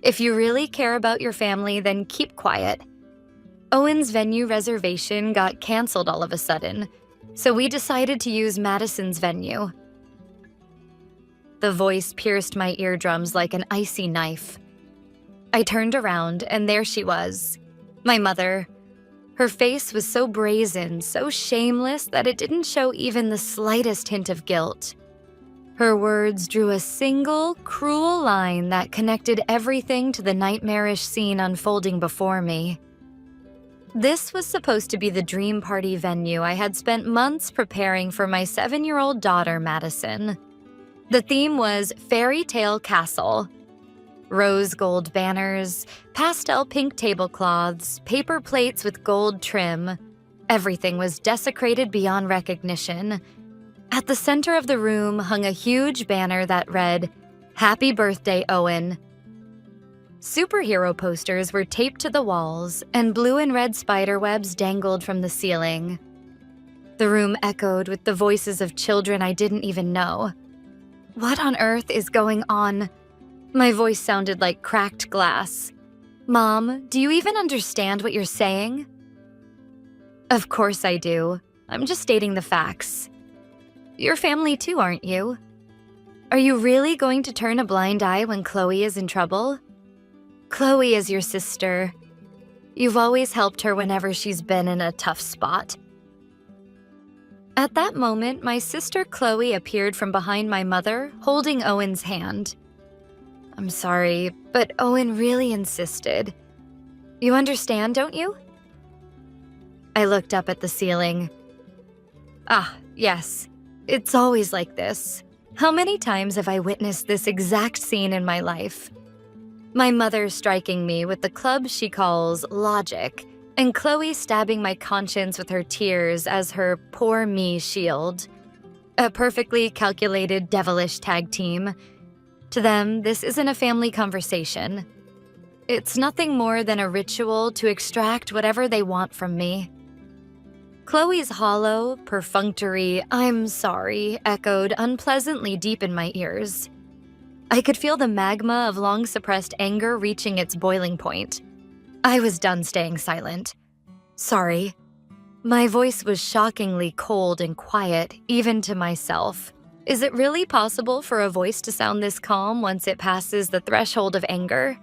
If you really care about your family, then keep quiet. Owen's venue reservation got canceled all of a sudden, so we decided to use Madison's venue. The voice pierced my eardrums like an icy knife. I turned around, and there she was, my mother. Her face was so brazen, so shameless that it didn't show even the slightest hint of guilt. Her words drew a single, cruel line that connected everything to the nightmarish scene unfolding before me. This was supposed to be the dream party venue I had spent months preparing for my 7-year-old daughter, Madison. The theme was Fairy Tale Castle. Rose gold banners, pastel pink tablecloths, paper plates with gold trim. Everything was desecrated beyond recognition. At the center of the room hung a huge banner that read, "Happy Birthday, Owen." Superhero posters were taped to the walls, and blue and red spiderwebs dangled from the ceiling. The room echoed with the voices of children I didn't even know. What on earth is going on? My voice sounded like cracked glass. Mom, do you even understand what you're saying? Of course I do. I'm just stating the facts. You're family too, aren't you? Are you really going to turn a blind eye when Chloe is in trouble? Chloe is your sister. You've always helped her whenever she's been in a tough spot. At that moment, my sister Chloe appeared from behind my mother, holding Owen's hand. I'm sorry, but Owen really insisted. You understand, don't you? I looked up at the ceiling. Ah, yes. It's always like this. How many times have I witnessed this exact scene in my life? My mother striking me with the club she calls logic, and Chloe stabbing my conscience with her tears as her poor me shield. A perfectly calculated devilish tag team. To them, this isn't a family conversation. It's nothing more than a ritual to extract whatever they want from me. Chloe's hollow, perfunctory "I'm sorry" echoed unpleasantly deep in my ears. I could feel the magma of long-suppressed anger reaching its boiling point. I was done staying silent. Sorry. My voice was shockingly cold and quiet, even to myself. Is it really possible for a voice to sound this calm once it passes the threshold of anger?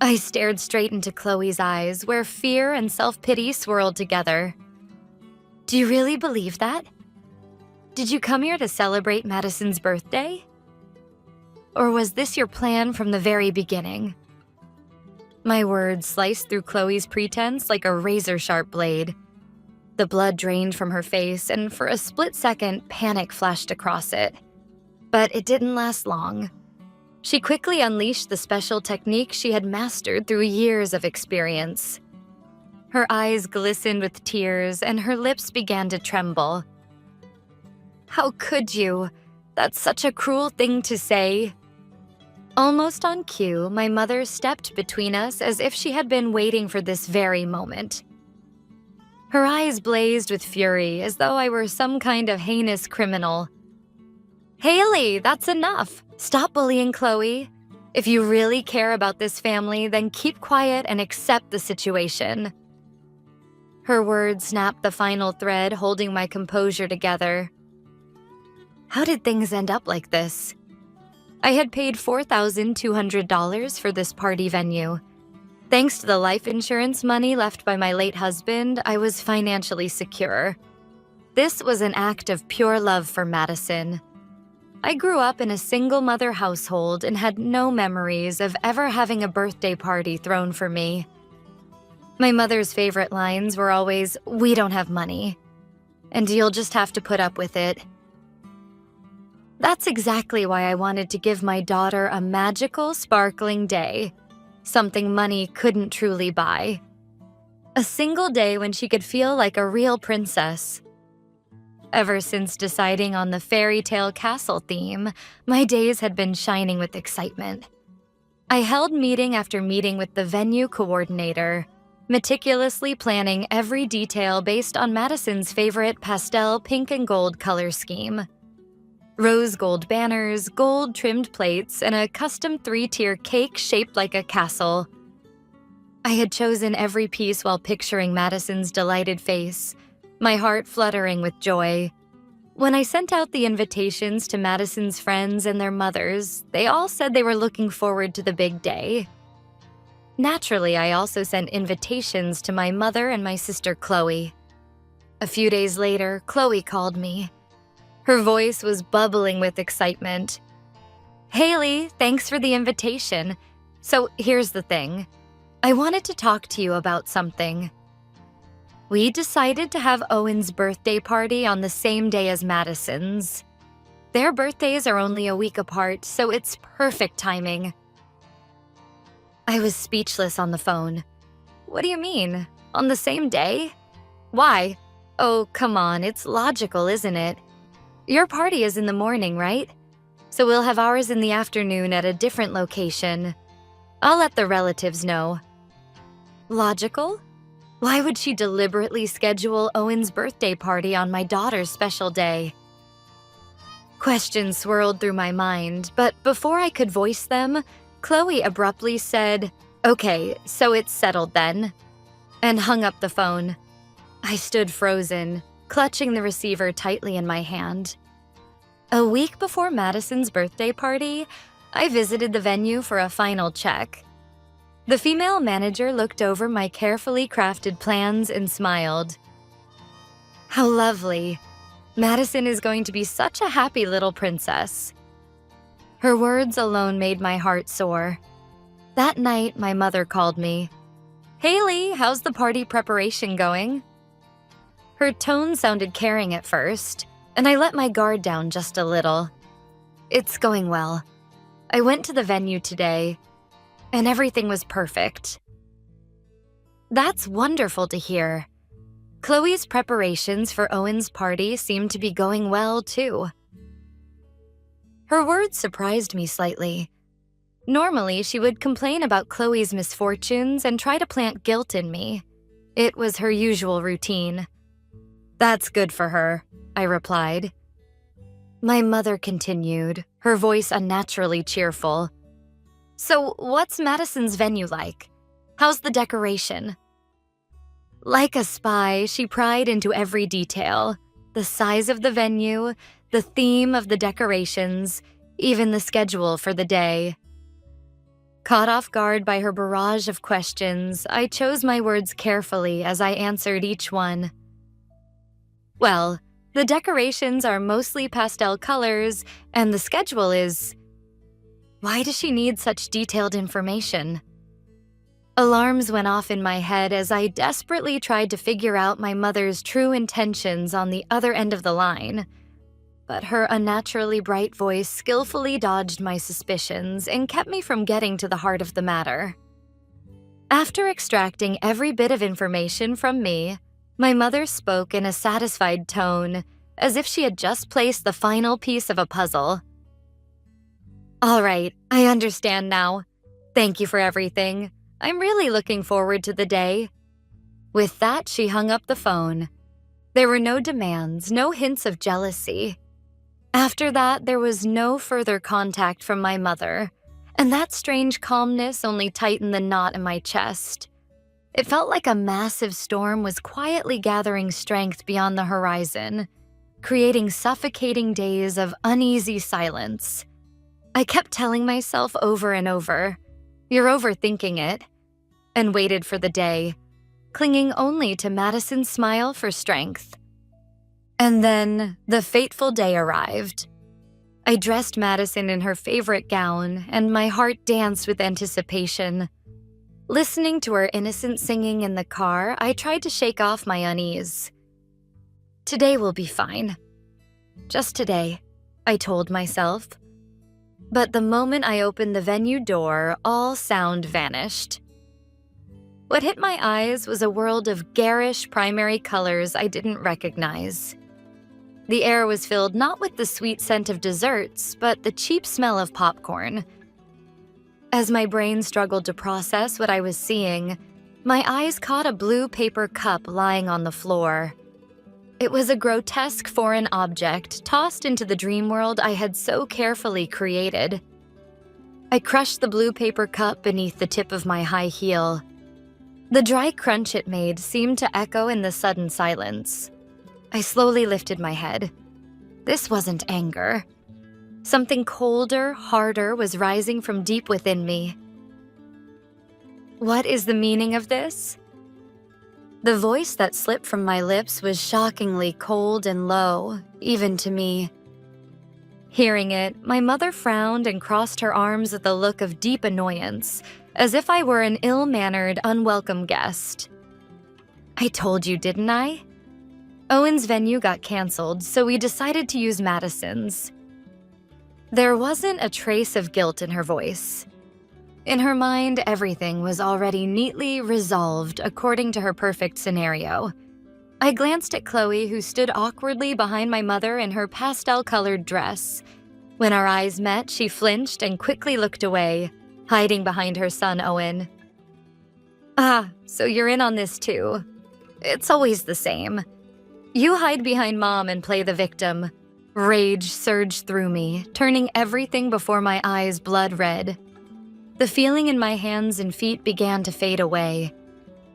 I stared straight into Chloe's eyes, where fear and self-pity swirled together. Do you really believe that? Did you come here to celebrate Madison's birthday? Or was this your plan from the very beginning? My words sliced through Chloe's pretense like a razor-sharp blade. The blood drained from her face, and for a split second, panic flashed across it. But it didn't last long. She quickly unleashed the special technique she had mastered through years of experience. Her eyes glistened with tears, and her lips began to tremble. How could you? That's such a cruel thing to say. Almost on cue, my mother stepped between us as if she had been waiting for this very moment. Her eyes blazed with fury, as though I were some kind of heinous criminal. Haley, that's enough. Stop bullying Chloe. If you really care about this family, then keep quiet and accept the situation. Her words snapped the final thread holding my composure together. How did things end up like this? I had paid $4,200 for this party venue. Thanks to the life insurance money left by my late husband, I was financially secure. This was an act of pure love for Madison. I grew up in a single-mother household and had no memories of ever having a birthday party thrown for me. My mother's favorite lines were always, "We don't have money," and "You'll just have to put up with it." That's exactly why I wanted to give my daughter a magical, sparkling day. Something money couldn't truly buy. A single day when she could feel like a real princess. Ever since deciding on the fairy tale castle theme, my days had been shining with excitement. I held meeting after meeting with the venue coordinator, meticulously planning every detail based on Madison's favorite pastel pink and gold color scheme. Rose gold banners, gold-trimmed plates, and a custom 3-tier cake shaped like a castle. I had chosen every piece while picturing Madison's delighted face, my heart fluttering with joy. When I sent out the invitations to Madison's friends and their mothers, they all said they were looking forward to the big day. Naturally, I also sent invitations to my mother and my sister Chloe. A few days later, Chloe called me. Her voice was bubbling with excitement. "Haley, thanks for the invitation. So here's the thing. I wanted to talk to you about something. We decided to have Owen's birthday party on the same day as Madison's. Their birthdays are only a week apart, so it's perfect timing." I was speechless on the phone. "What do you mean? On the same day? Why? Oh, come on, it's logical, isn't it? Your party is in the morning, right? So we'll have ours in the afternoon at a different location. I'll let the relatives know." Logical? Why would she deliberately schedule Owen's birthday party on my daughter's special day? Questions swirled through my mind, but before I could voice them, Chloe abruptly said, "Okay, so it's settled then," and hung up the phone. I stood frozen, clutching the receiver tightly in my hand. A week before Madison's birthday party, I visited the venue for a final check. The female manager looked over my carefully crafted plans and smiled. "How lovely. Madison is going to be such a happy little princess." Her words alone made my heart soar. That night, my mother called me. "Haley, how's the party preparation going?" Her tone sounded caring at first, and I let my guard down just a little. "It's going well. I went to the venue today, and everything was perfect." That's wonderful to hear. Chloe's preparations for Owen's party seemed to be going well, too. Her words surprised me slightly. Normally, she would complain about Chloe's misfortunes and try to plant guilt in me. It was her usual routine. "That's good for her," I replied. My mother continued, her voice unnaturally cheerful. "So, what's Madison's venue like? How's the decoration?" Like a spy, she pried into every detail: the size of the venue, the theme of the decorations, even the schedule for the day. Caught off guard by her barrage of questions, I chose my words carefully as I answered each one. "Well, the decorations are mostly pastel colors, and the schedule is..." Why does she need such detailed information? Alarms went off in my head as I desperately tried to figure out my mother's true intentions on the other end of the line. But her unnaturally bright voice skillfully dodged my suspicions and kept me from getting to the heart of the matter. After extracting every bit of information from me, my mother spoke in a satisfied tone, as if she had just placed the final piece of a puzzle. "All right, I understand now. Thank you for everything. I'm really looking forward to the day." With that, she hung up the phone. There were no demands, no hints of jealousy. After that, there was no further contact from my mother, and that strange calmness only tightened the knot in my chest. It felt like a massive storm was quietly gathering strength beyond the horizon, creating suffocating days of uneasy silence. I kept telling myself over and over, "You're overthinking it," and waited for the day, clinging only to Madison's smile for strength. And then, the fateful day arrived. I dressed Madison in her favorite gown, and my heart danced with anticipation. Listening to her innocent singing in the car, I tried to shake off my unease. "Today will be fine. Just today," I told myself. But the moment I opened the venue door, all sound vanished. What hit my eyes was a world of garish primary colors I didn't recognize. The air was filled not with the sweet scent of desserts, but the cheap smell of popcorn. As my brain struggled to process what I was seeing, my eyes caught a blue paper cup lying on the floor. It was a grotesque foreign object tossed into the dream world I had so carefully created. I crushed the blue paper cup beneath the tip of my high heel. The dry crunch it made seemed to echo in the sudden silence. I slowly lifted my head. This wasn't anger. Something colder, harder was rising from deep within me. What is the meaning of this? The voice that slipped from my lips was shockingly cold and low, even to me. Hearing it, my mother frowned and crossed her arms with a look of deep annoyance, as if I were an ill-mannered, unwelcome guest. I told you, didn't I? Owen's venue got canceled, so we decided to use Madison's. There wasn't a trace of guilt in her voice. In her mind, everything was already neatly resolved according to her perfect scenario. I glanced at Chloe, who stood awkwardly behind my mother in her pastel-colored dress. When our eyes met, she flinched and quickly looked away, hiding behind her son, Owen. Ah, so you're in on this too. It's always the same. You hide behind Mom and play the victim. Rage surged through me, turning everything before my eyes blood red. The feeling in my hands and feet began to fade away.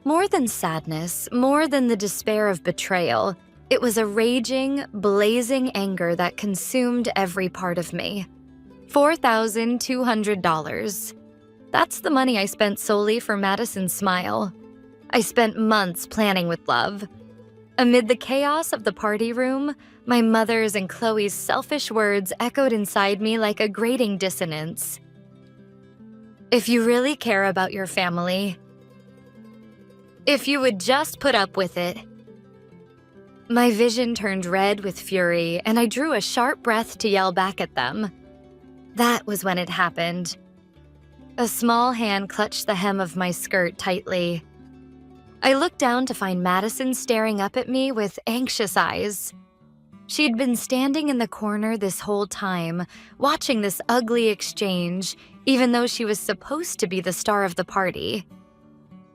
More than sadness, more than the despair of betrayal, it was a raging, blazing anger that consumed every part of me. $4,200. That's the money I spent solely for Madison's smile. I spent months planning with love. Amid the chaos of the party room, my mother's and Chloe's selfish words echoed inside me like a grating dissonance. If you really care about your family, if you would just put up with it. My vision turned red with fury, and I drew a sharp breath to yell back at them. That was when it happened. A small hand clutched the hem of my skirt tightly. I looked down to find Madison staring up at me with anxious eyes. She'd been standing in the corner this whole time, watching this ugly exchange, even though she was supposed to be the star of the party.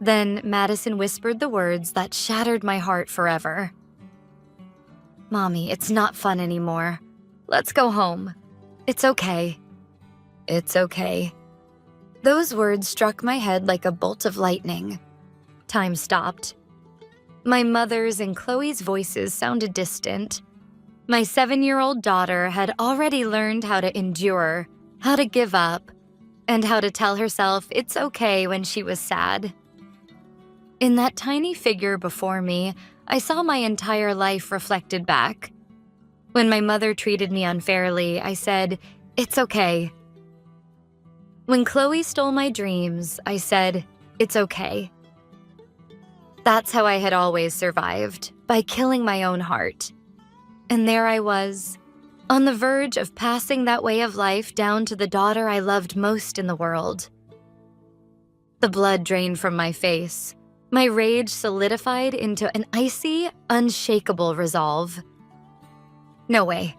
Then Madison whispered the words that shattered my heart forever. Mommy, it's not fun anymore. Let's go home. It's okay. It's okay. Those words struck my head like a bolt of lightning. Time stopped. My mother's and Chloe's voices sounded distant. My 7-year-old daughter had already learned how to endure, how to give up, and how to tell herself it's okay when she was sad. In that tiny figure before me, I saw my entire life reflected back. When my mother treated me unfairly, I said, "It's okay." When Chloe stole my dreams, I said, "It's okay." That's how I had always survived, by killing my own heart. And there I was, on the verge of passing that way of life down to the daughter I loved most in the world. The blood drained from my face. My rage solidified into an icy, unshakable resolve. No way.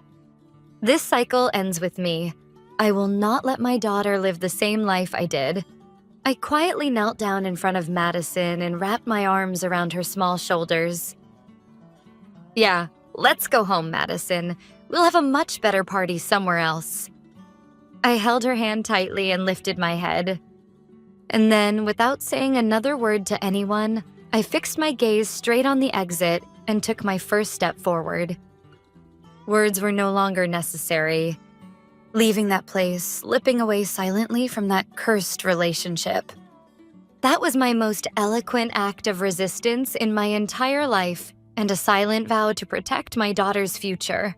This cycle ends with me. I will not let my daughter live the same life I did. I quietly knelt down in front of Madison and wrapped my arms around her small shoulders. Yeah, let's go home, Madison. We'll have a much better party somewhere else. I held her hand tightly and lifted my head. And then, without saying another word to anyone, I fixed my gaze straight on the exit and took my first step forward. Words were no longer necessary. Leaving that place, slipping away silently from that cursed relationship. That was my most eloquent act of resistance in my entire life, and a silent vow to protect my daughter's future.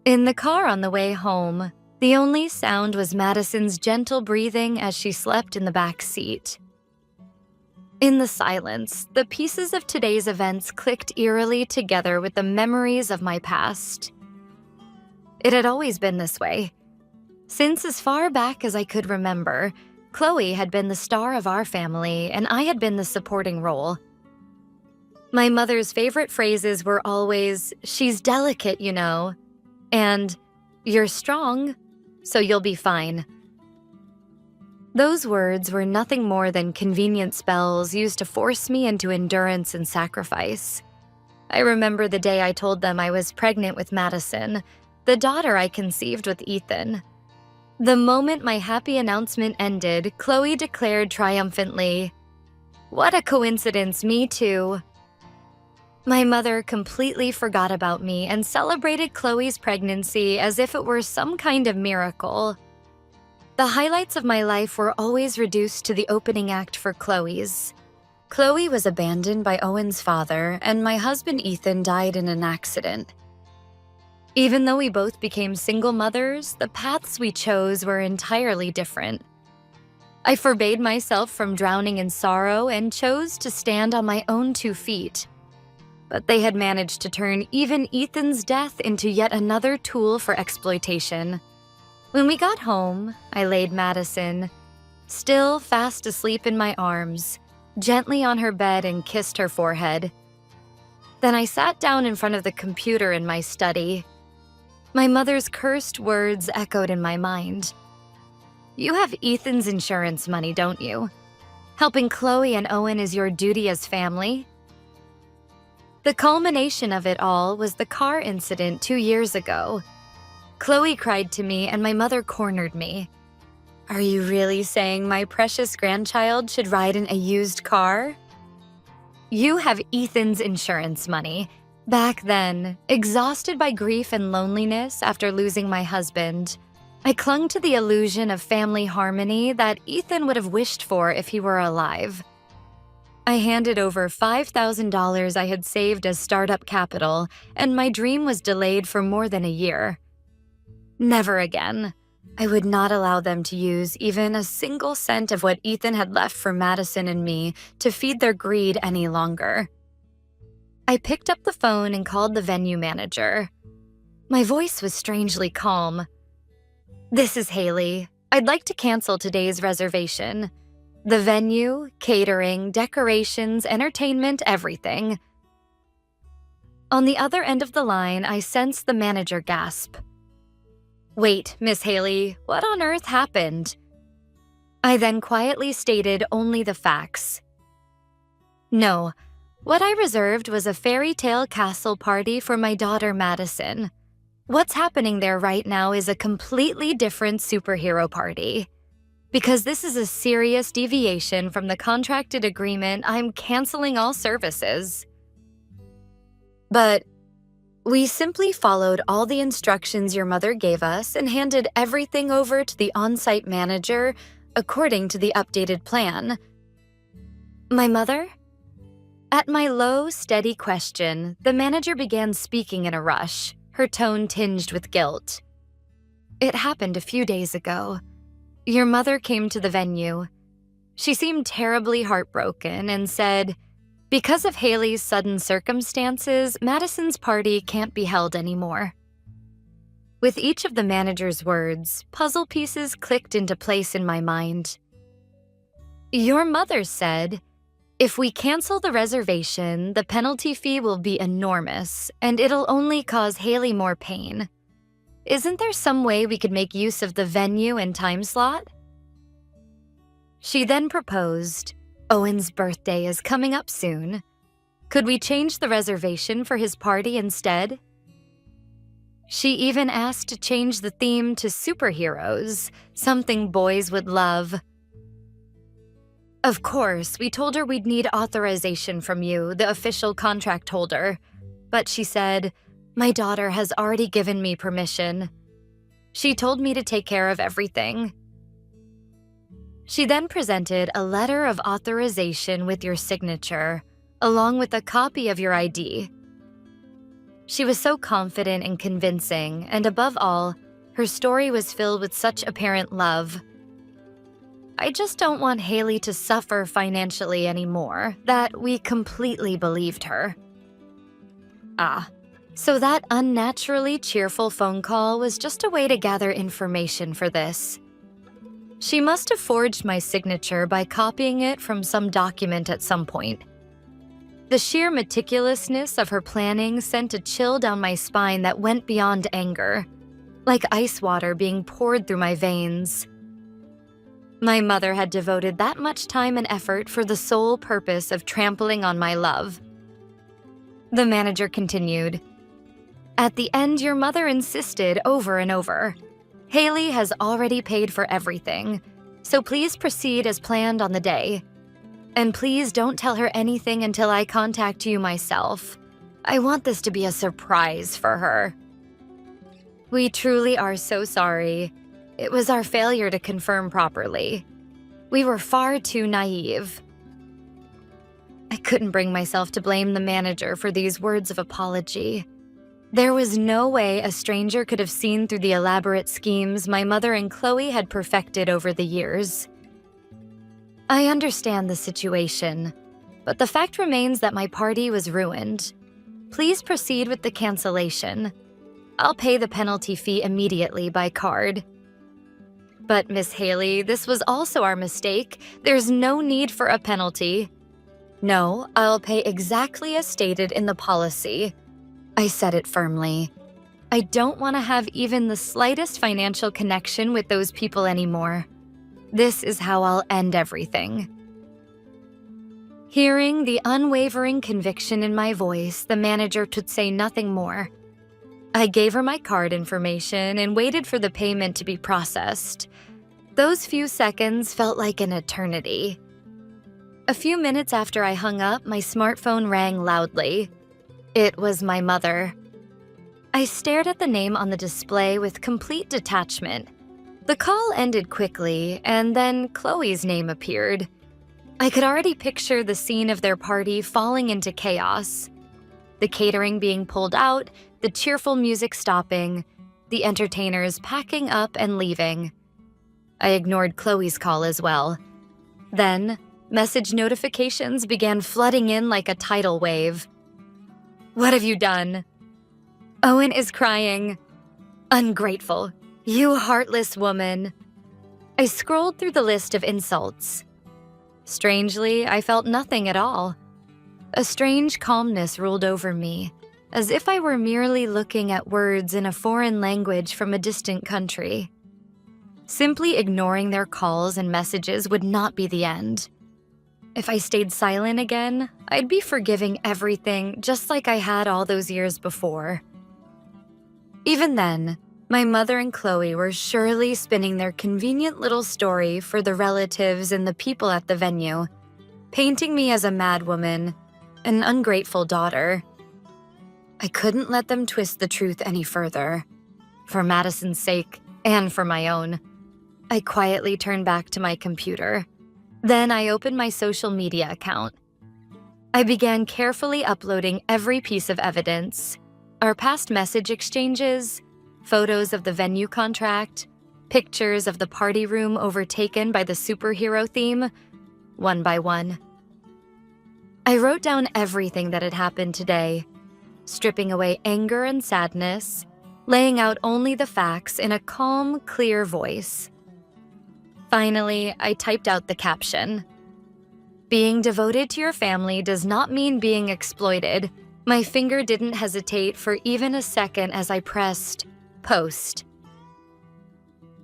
In the car on the way home, the only sound was Madison's gentle breathing as she slept in the back seat. In the silence, the pieces of today's events clicked eerily together with the memories of my past. It had always been this way. Since as far back as I could remember, Chloe had been the star of our family and I had been the supporting role. My mother's favorite phrases were always, "She's delicate, you know," and "You're strong, so you'll be fine." Those words were nothing more than convenient spells used to force me into endurance and sacrifice. I remember the day I told them I was pregnant with Madison, the daughter I conceived with Ethan. The moment my happy announcement ended, Chloe declared triumphantly, "What a coincidence, me too." My mother completely forgot about me and celebrated Chloe's pregnancy as if it were some kind of miracle. The highlights of my life were always reduced to the opening act for Chloe's. Chloe was abandoned by Owen's father, and my husband Ethan died in an accident. Even though we both became single mothers, the paths we chose were entirely different. I forbade myself from drowning in sorrow and chose to stand on my own 2 feet. But they had managed to turn even Ethan's death into yet another tool for exploitation. When we got home, I laid Madison, still fast asleep in my arms, gently on her bed and kissed her forehead. Then I sat down in front of the computer in my study. My mother's cursed words echoed in my mind. "You have Ethan's insurance money, don't you? Helping Chloe and Owen is your duty as family." The culmination of it all was the car incident 2 years ago. Chloe cried to me and my mother cornered me. "Are you really saying my precious grandchild should ride in a used car?" "You have Ethan's insurance money." Back then, exhausted by grief and loneliness after losing my husband, I clung to the illusion of family harmony that Ethan would have wished for if he were alive. I handed over $5,000 I had saved as startup capital, and my dream was delayed for more than a year. Never again. I would not allow them to use even a single cent of what Ethan had left for Madison and me to feed their greed any longer. I picked up the phone and called the venue manager. My voice was strangely calm. "This is Haley. I'd like to cancel today's reservation. The venue, catering, decorations, entertainment, everything." On the other end of the line, I sensed the manager gasp. "Wait, Miss Haley, what on earth happened?" I then quietly stated only the facts. "No. What I reserved was a fairy tale castle party for my daughter Madison. What's happening there right now is a completely different superhero party. Because this is a serious deviation from the contracted agreement, I'm canceling all services." "But we simply followed all the instructions your mother gave us and handed everything over to the on-site manager according to the updated plan." "My mother?" At my low, steady question, the manager began speaking in a rush, her tone tinged with guilt. "It happened a few days ago. Your mother came to the venue. She seemed terribly heartbroken and said, 'Because of Haley's sudden circumstances, Madison's party can't be held anymore.'" With each of the manager's words, puzzle pieces clicked into place in my mind. "Your mother said, 'If we cancel the reservation, the penalty fee will be enormous, and it'll only cause Haley more pain. Isn't there some way we could make use of the venue and time slot?' She then proposed, 'Owen's birthday is coming up soon. Could we change the reservation for his party instead?' She even asked to change the theme to superheroes, something boys would love. Of course, we told her we'd need authorization from you, the official contract holder. But she said, 'My daughter has already given me permission.' She told me to take care of everything." She then presented a letter of authorization with your signature, along with a copy of your ID. She was so confident and convincing, and above all, her story was filled with such apparent love. I just don't want Haley to suffer financially anymore, that we completely believed her. So that unnaturally cheerful phone call was just a way to gather information for this. She must have forged my signature by copying it from some document at some point. The sheer meticulousness of her planning sent a chill down my spine that went beyond anger, like ice water being poured through my veins. My mother had devoted that much time and effort for the sole purpose of trampling on my love. The manager continued. At the end, your mother insisted over and over. Haley has already paid for everything, so please proceed as planned on the day. And please don't tell her anything until I contact you myself. I want this to be a surprise for her. We truly are so sorry. It was our failure to confirm properly. We were far too naive. I couldn't bring myself to blame the manager for these words of apology. There was no way a stranger could have seen through the elaborate schemes my mother and Chloe had perfected over the years. I understand the situation, but the fact remains that my party was ruined. Please proceed with the cancellation. I'll pay the penalty fee immediately by card. But Miss Haley, this was also our mistake. There's no need for a penalty. No, I'll pay exactly as stated in the policy. I said it firmly. I don't want to have even the slightest financial connection with those people anymore. This is how I'll end everything. Hearing the unwavering conviction in my voice, the manager could say nothing more. I gave her my card information and waited for the payment to be processed. Those few seconds felt like an eternity. A few minutes after I hung up, my smartphone rang loudly. It was my mother. I stared at the name on the display with complete detachment. The call ended quickly, and then Chloe's name appeared. I could already picture the scene of their party falling into chaos. The catering being pulled out, the cheerful music stopping, the entertainers packing up and leaving. I ignored Chloe's call as well. Then, message notifications began flooding in like a tidal wave. What have you done? Owen is crying. Ungrateful. You heartless woman. I scrolled through the list of insults. Strangely, I felt nothing at all. A strange calmness ruled over me, as if I were merely looking at words in a foreign language from a distant country. Simply ignoring their calls and messages would not be the end. If I stayed silent again, I'd be forgiving everything just like I had all those years before. Even then, my mother and Chloe were surely spinning their convenient little story for the relatives and the people at the venue, painting me as a madwoman, an ungrateful daughter. I couldn't let them twist the truth any further. For Madison's sake, and for my own, I quietly turned back to my computer. Then I opened my social media account. I began carefully uploading every piece of evidence, our past message exchanges, photos of the venue contract, pictures of the party room overtaken by the superhero theme, one by one. I wrote down everything that had happened today, stripping away anger and sadness, laying out only the facts in a calm, clear voice. Finally, I typed out the caption. Being devoted to your family does not mean being exploited. My finger didn't hesitate for even a second as I pressed post.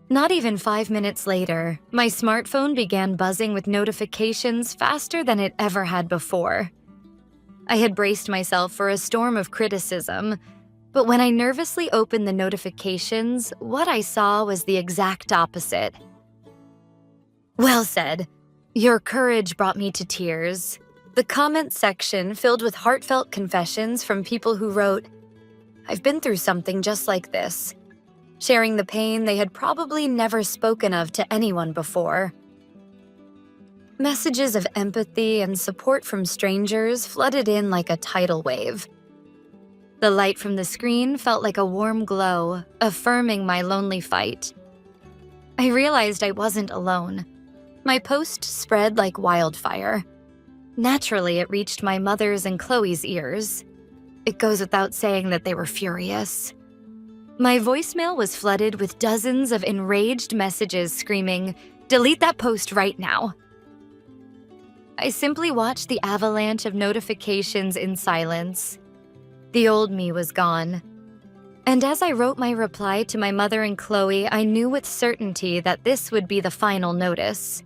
Not even 5 minutes later, my smartphone began buzzing with notifications faster than it ever had before. I had braced myself for a storm of criticism, but when I nervously opened the notifications, what I saw was the exact opposite. Well said. Your courage brought me to tears. The comment section filled with heartfelt confessions from people who wrote, I've been through something just like this, sharing the pain they had probably never spoken of to anyone before. Messages of empathy and support from strangers flooded in like a tidal wave. The light from the screen felt like a warm glow, affirming my lonely fight. I realized I wasn't alone. My post spread like wildfire. Naturally, it reached my mother's and Chloe's ears. It goes without saying that they were furious. My voicemail was flooded with dozens of enraged messages screaming, "Delete that post right now." I simply watched the avalanche of notifications in silence. The old me was gone. And as I wrote my reply to my mother and Chloe, I knew with certainty that this would be the final notice.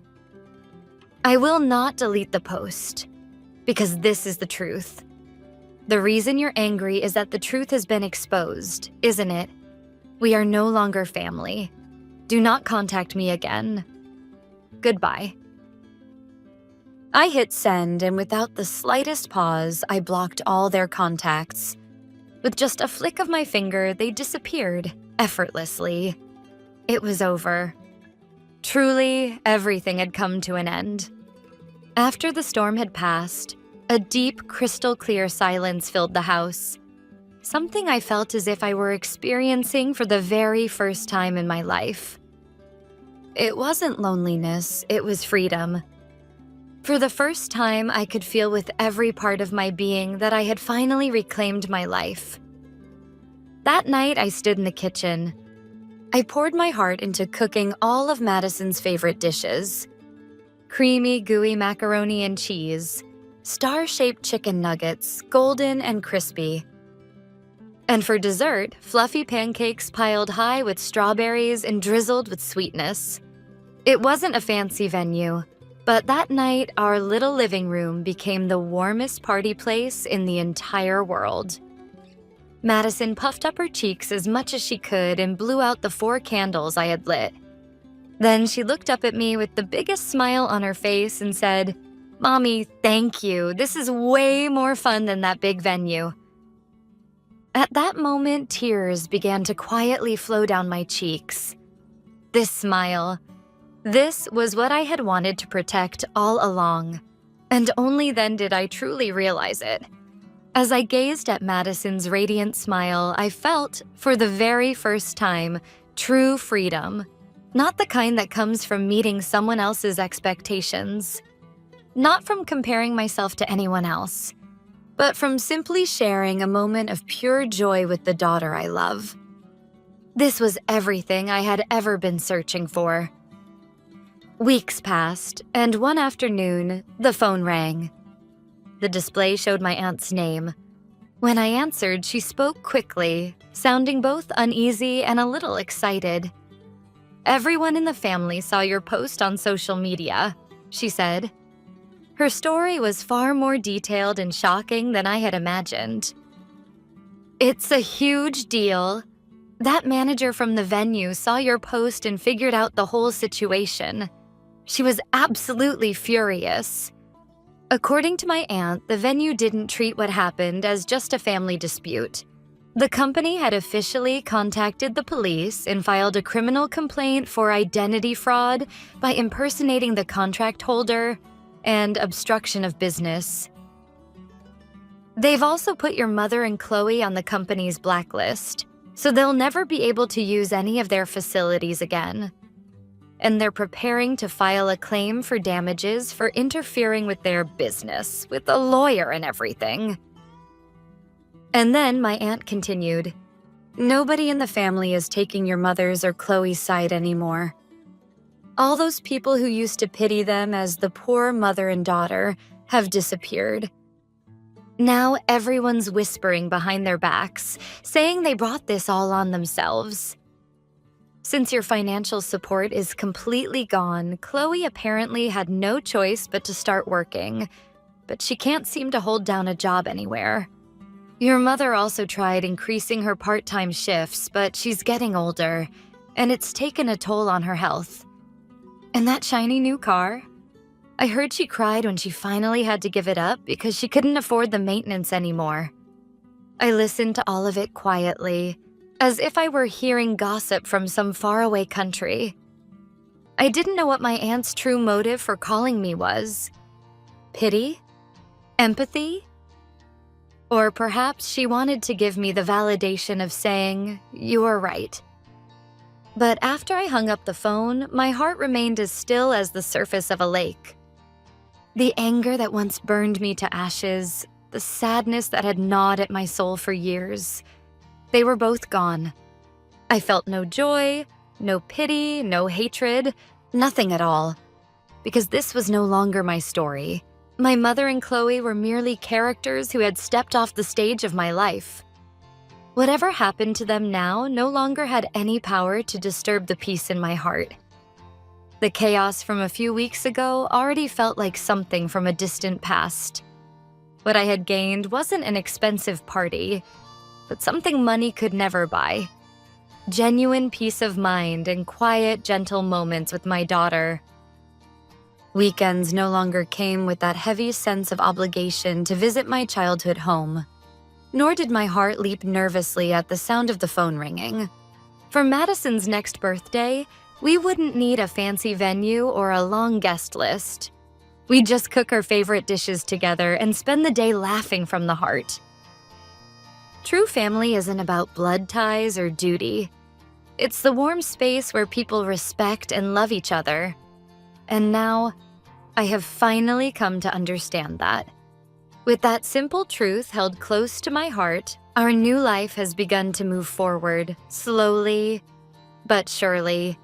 I will not delete the post, because this is the truth. The reason you're angry is that the truth has been exposed, isn't it? We are no longer family. Do not contact me again. Goodbye." I hit send, and without the slightest pause, I blocked all their contacts. With just a flick of my finger, they disappeared, effortlessly. It was over. Truly, everything had come to an end. After the storm had passed, a deep, crystal-clear silence filled the house. Something I felt as if I were experiencing for the very first time in my life. It wasn't loneliness, it was freedom. For the first time, I could feel with every part of my being that I had finally reclaimed my life. That night, I stood in the kitchen. I poured my heart into cooking all of Madison's favorite dishes. Creamy, gooey macaroni and cheese, star-shaped chicken nuggets, golden and crispy. And for dessert, fluffy pancakes piled high with strawberries and drizzled with sweetness. It wasn't a fancy venue, but that night, our little living room became the warmest party place in the entire world. Madison puffed up her cheeks as much as she could and blew out the 4 candles I had lit. Then she looked up at me with the biggest smile on her face and said, "Mommy, thank you. This is way more fun than that big venue." At that moment, tears began to quietly flow down my cheeks. This smile, this was what I had wanted to protect all along, and only then did I truly realize it. As I gazed at Madison's radiant smile, I felt, for the very first time, true freedom. Not the kind that comes from meeting someone else's expectations. Not from comparing myself to anyone else, but from simply sharing a moment of pure joy with the daughter I love. This was everything I had ever been searching for. Weeks passed, and one afternoon, the phone rang. The display showed my aunt's name. When I answered, she spoke quickly, sounding both uneasy and a little excited. "Everyone in the family saw your post on social media," she said. Her story was far more detailed and shocking than I had imagined. "It's a huge deal. That manager from the venue saw your post and figured out the whole situation. She was absolutely furious. According to my aunt, the venue didn't treat what happened as just a family dispute. The company had officially contacted the police and filed a criminal complaint for identity fraud by impersonating the contract holder and obstruction of business. They've also put your mother and Chloe on the company's blacklist, so they'll never be able to use any of their facilities again. And they're preparing to file a claim for damages for interfering with their business, with a lawyer and everything." And then my aunt continued, "Nobody in the family is taking your mother's or Chloe's side anymore. All those people who used to pity them as the poor mother and daughter have disappeared. Now everyone's whispering behind their backs, saying they brought this all on themselves. Since your financial support is completely gone, Chloe apparently had no choice but to start working, but she can't seem to hold down a job anywhere. Your mother also tried increasing her part-time shifts, but she's getting older, and it's taken a toll on her health. And that shiny new car? I heard she cried when she finally had to give it up because she couldn't afford the maintenance anymore." I listened to all of it quietly, as if I were hearing gossip from some faraway country. I didn't know what my aunt's true motive for calling me was. Pity? Empathy? Or perhaps she wanted to give me the validation of saying, "You are right." But after I hung up the phone, my heart remained as still as the surface of a lake. The anger that once burned me to ashes, the sadness that had gnawed at my soul for years, they were both gone. I felt no joy, no pity, no hatred, nothing at all. Because this was no longer my story. My mother and Chloe were merely characters who had stepped off the stage of my life. Whatever happened to them now no longer had any power to disturb the peace in my heart. The chaos from a few weeks ago already felt like something from a distant past. What I had gained wasn't an expensive party, but something money could never buy. Genuine peace of mind and quiet, gentle moments with my daughter. Weekends no longer came with that heavy sense of obligation to visit my childhood home. Nor did my heart leap nervously at the sound of the phone ringing. For Madison's next birthday, we wouldn't need a fancy venue or a long guest list. We'd just cook our favorite dishes together and spend the day laughing from the heart. True family isn't about blood ties or duty. It's the warm space where people respect and love each other. And now, I have finally come to understand that. With that simple truth held close to my heart, our new life has begun to move forward, slowly but surely.